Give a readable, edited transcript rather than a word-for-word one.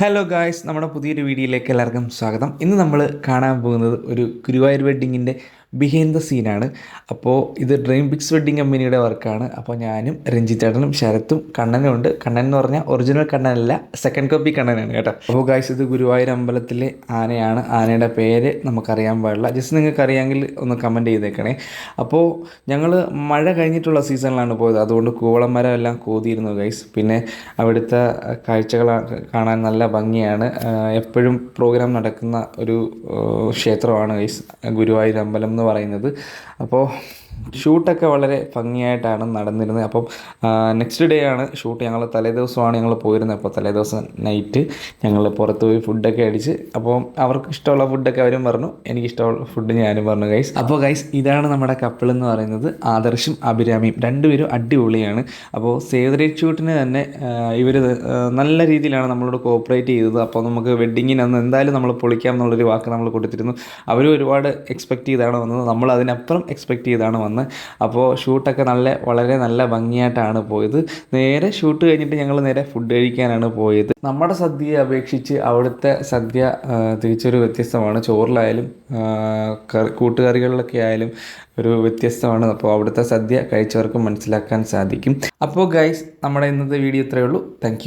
Hello guys, നമ്മുടെ പുതിയൊരു വീഡിയോയിലേക്ക് എല്ലാവർക്കും സ്വാഗതം. ഇന്ന് നമ്മൾ കാണാൻ പോകുന്നത് ഒരു ഗുരുവായൂർ വെഡ്ഡിങ്ങിൻ്റെ ബിഹൈൻഡ് ദ സീനാണ്. അപ്പോൾ ഇത് ഡ്രീം പിക്സ് വെഡ്ഡിങ് കമ്പനിയുടെ വർക്കാണ്. അപ്പോൾ ഞാനും രഞ്ജിത്തേട്ടനും ശരത്തും കണ്ണനും ഉണ്ട്. കണ്ണൻ എന്ന് പറഞ്ഞാൽ ഒറിജിനൽ കണ്ണനല്ല, സെക്കൻഡ് കോപ്പി കണ്ണനാണ് കേട്ടോ. അപ്പോൾ ഗായ്സ്, ഇത് ഗുരുവായൂർ അമ്പലത്തിലെ ആനയാണ്. ആനയുടെ പേര് നമുക്കറിയാൻ പാടില്ല. ജസ്റ്റ് നിങ്ങൾക്ക് അറിയാമെങ്കിൽ ഒന്ന് കമൻറ്റ് ചെയ്തേക്കണേ. അപ്പോൾ ഞങ്ങൾ മഴ കഴിഞ്ഞിട്ടുള്ള സീസണിലാണ് പോയത്, അതുകൊണ്ട് കൂവളം മരം എല്ലാം കോതിയിരുന്നു ഗൈസ്. പിന്നെ അവിടുത്തെ കാഴ്ചകൾ കാണാൻ നല്ല ഭംഗിയാണ്. എപ്പോഴും പ്രോഗ്രാം നടക്കുന്ന ഒരു ക്ഷേത്രമാണ് ഗൈസ് ഗുരുവായൂർ അമ്പലം എന്ന് പറയുന്നത്. അപ്പോൾ ഷൂട്ടൊക്കെ വളരെ ഭംഗിയായിട്ടാണ് നടന്നിരുന്നത്. അപ്പം നെക്സ്റ്റ് ഡേ ആണ് ഷൂട്ട്. ഞങ്ങൾ തലേദിവസമാണ് ഞങ്ങൾ പോയിരുന്നത്. അപ്പോൾ തലേദിവസം നൈറ്റ് ഞങ്ങൾ പുറത്ത് പോയി ഫുഡൊക്കെ അടിച്ച്, അപ്പോൾ അവർക്ക് ഇഷ്ടമുള്ള ഫുഡൊക്കെ അവരും പറഞ്ഞു, എനിക്കിഷ്ടമുള്ള ഫുഡ് ഞാനും പറഞ്ഞു ഗൈസ്. അപ്പോൾ ഗൈസ്, ഇതാണ് നമ്മുടെ കപ്പിൾ എന്ന് പറയുന്നത്, ആദർശും അഭിരാമിയും. രണ്ടുപേരും അടിപൊളിയാണ്. അപ്പോൾ സേവ് ദ ഡേറ്റ് ഷൂട്ടിന് തന്നെ ഇവർ നല്ല രീതിയിലാണ് നമ്മളോട് കോപ്പറേറ്റ് ചെയ്തത്. അപ്പോൾ നമുക്ക് വെഡ്ഡിങ്ങിന് അന്ന് എന്തായാലും നമ്മൾ പൊളിക്കാം എന്നുള്ളൊരു വാക്ക് നമ്മൾ കൊടുത്തിരുന്നു. അവരും ഒരുപാട് എക്സ്പെക്റ്റ് ചെയ്താണ് വന്നത്, നമ്മൾ അതിനപ്പുറം എക്സ്പെക്റ്റ് ചെയ്താണ് വന്നത്. അപ്പോൾ ഷൂട്ടൊക്കെ വളരെ നല്ല ഭംഗിയായിട്ടാണ് പോയത്. നേരെ ഷൂട്ട് കഴിഞ്ഞിട്ട് ഞങ്ങൾ നേരെ ഫുഡ് കഴിക്കാനാണ് പോയത്. നമ്മുടെ സദ്യയെ അപേക്ഷിച്ച് അവിടുത്തെ സദ്യ തിരിച്ചൊരു വ്യത്യസ്തമാണ്. ചോറിലായാലും കൂട്ടുകറികളിലൊക്കെ ആയാലും ഒരു വ്യത്യസ്തമാണ്. അപ്പോൾ അവിടുത്തെ സദ്യ കഴിച്ചവർക്ക് മനസ്സിലാക്കാൻ സാധിക്കും. അപ്പോൾ ഗൈസ്, നമ്മുടെ ഇന്നത്തെ വീഡിയോ ഇത്രയേ ഉള്ളൂ. Thank you.